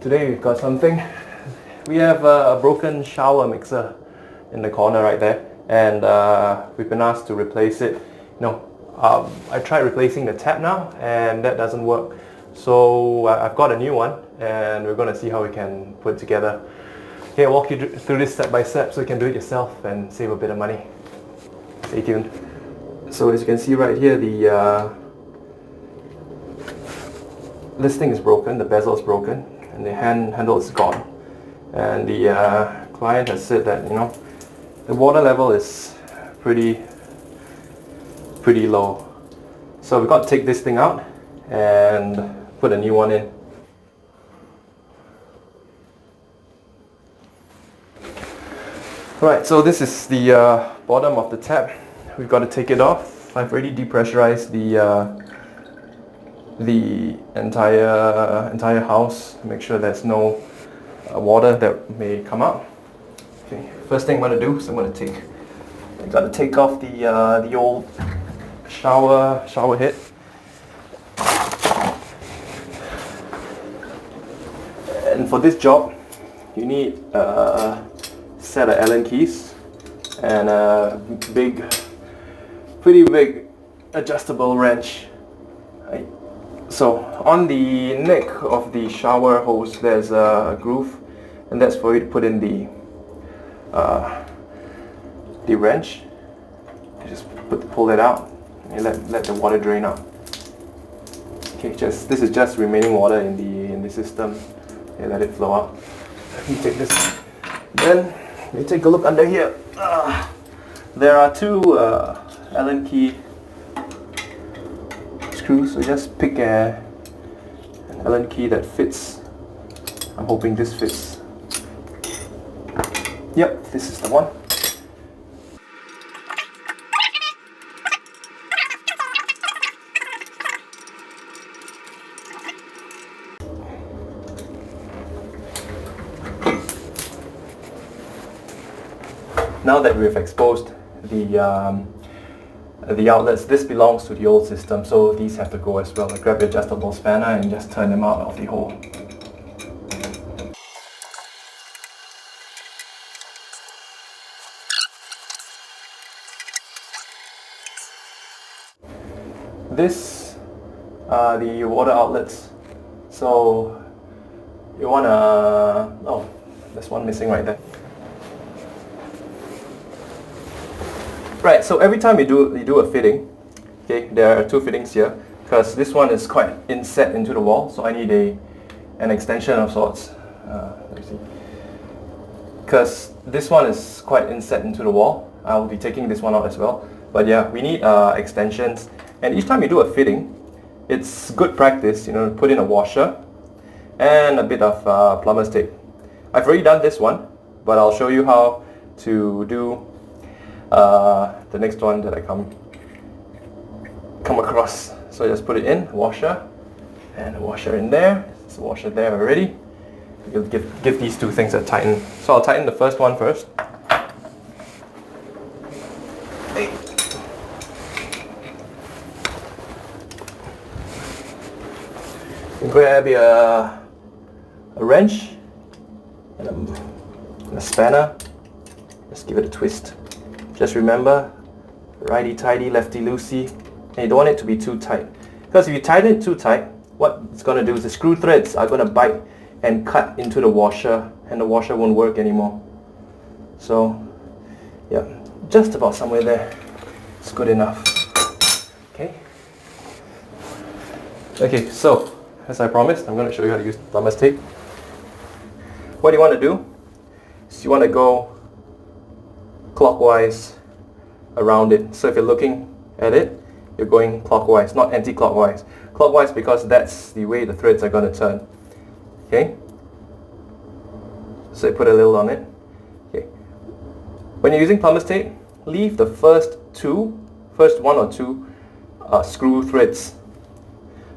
Today we've got something. We have a broken shower mixer in the corner right there, and we've been asked to replace it. I tried replacing the tap now, and that doesn't work. So I've got a new one, and we're going to see how we can put it together. Okay, I'll walk you through this step by step so you can do it yourself and save a bit of money. Stay tuned. So as you can see right here, this thing is broken, the bezel is broken, and the handle is gone. And the client has said that the water level is pretty low. So we've got to take this thing out and put a new one in. Right, so this is the bottom of the tap. We've got to take it off. I've already depressurized the entire house to make sure there's no water that may come out. Okay, first thing I'm going to do is I got to take off the old shower head. And for this job, you need a set of Allen keys and a pretty big adjustable wrench. Right. So on the neck of the shower hose, there's a groove, and that's for you to put in the wrench. You just pull it out and let the water drain out. Okay, this is just remaining water in the system. Okay, let it flow out. Let me take this. Then we take a look under here. There are two Allen key screws, so just pick an Allen key that fits. I'm hoping this fits. Yep, this is the one. Now that we've exposed the outlets, this belongs to the old system, so these have to go as well. Grab your adjustable spanner and just turn them out of the hole. This are the water outlets. So you want to... oh, there's one missing right there. Right, so every time you do a fitting, okay, there are two fittings here, because this one is quite inset into the wall, so I need an extension of sorts. Let me see. Because this one is quite inset into the wall, I will be taking this one out as well. But yeah, we need extensions, and each time you do a fitting, it's good practice, to put in a washer and a bit of plumber's tape. I've already done this one, but I'll show you how to do the next one that I come across. So I just put it in, washer, and a washer in there. There's a washer there already. You'll give these two things a tighten. So I'll tighten the first one first. Hey. You grab a wrench and a spanner. Just give it a twist. Just remember, righty-tighty, lefty-loosey, and you don't want it to be too tight. Because if you tighten it too tight, what it's going to do is the screw threads are going to bite and cut into the washer, and the washer won't work anymore. So, yeah, just about somewhere there. It's good enough. Okay. Okay, so, as I promised, I'm going to show you how to use plumber's tape. What you want to do is you want to go clockwise around it. So if you're looking at it, you're going clockwise, not anti-clockwise. Clockwise because that's the way the threads are going to turn. Okay? So you put a little on it. Okay. When you're using plumber's tape, leave the first one or two screw threads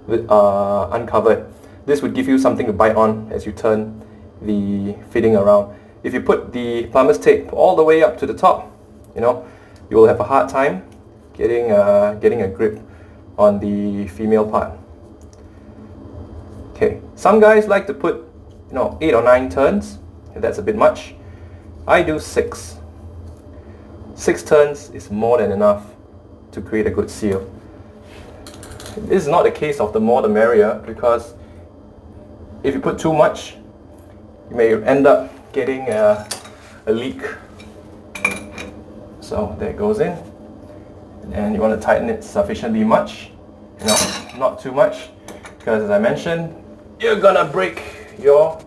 uncovered. This would give you something to bite on as you turn the fitting around. If you put the plumber's tape all the way up to the top, you will have a hard time getting a grip on the female part. Okay, some guys like to put 8 or 9 turns, if that's a bit much. I do 6. 6 turns is more than enough to create a good seal. This is not the case of the more the merrier, because if you put too much, you may end up getting a leak. So there it goes in, and you want to tighten it sufficiently much, not too much, because as I mentioned, you're gonna break your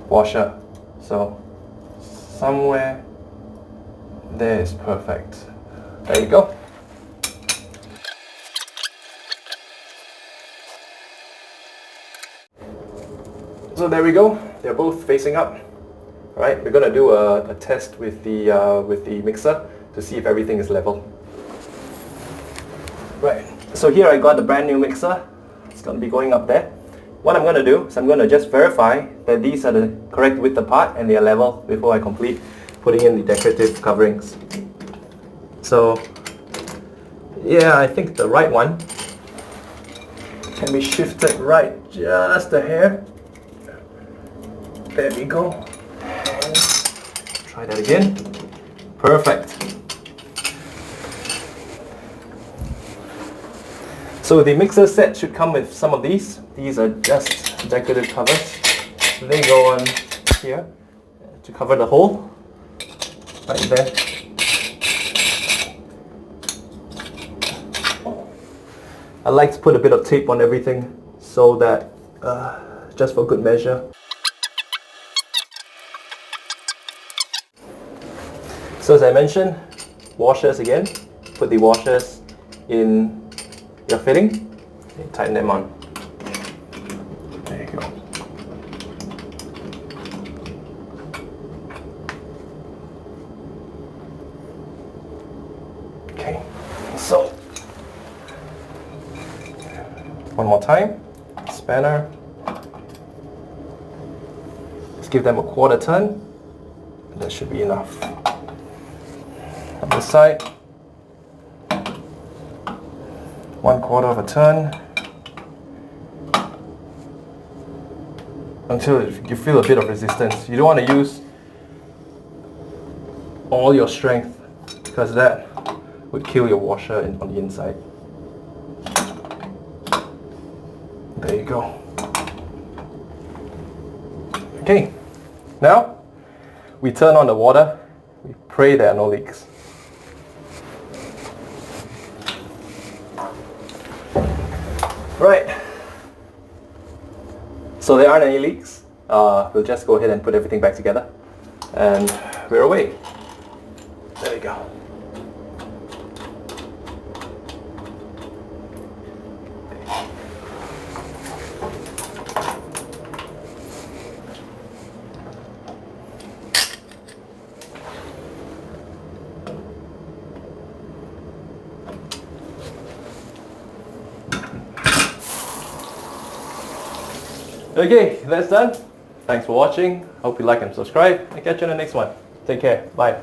washer. So somewhere there is perfect. There you go. So there we go. They're both facing up. All right, we're gonna do a test with the mixer to see if everything is level. Right. So here I got the brand new mixer. It's gonna be going up there. What I'm gonna do is I'm gonna just verify that these are the correct width apart and they are level before I complete putting in the decorative coverings. So yeah, I think the right one can be shifted right just a hair. There we go. And try that again. Perfect. So the mixer set should come with some of these. These are just decorative covers. So they go on here to cover the hole right there. I like to put a bit of tape on everything so that just for good measure. So as I mentioned, washers again. Put the washers in your fitting and tighten them on. There you go. Okay, so one more time, spanner. Let's give them a quarter turn. That should be enough. On this side, 1/4 of a turn until you feel a bit of resistance. You don't want to use all your strength because that would kill your washer on the inside. There you go. Okay, now we turn on the water. We pray there are no leaks. Right, so there aren't any leaks. We'll just go ahead and put everything back together and we're away. There we go. Okay, that's done. Thanks for watching. Hope you like and subscribe. I'll catch you on the next one. Take care. Bye.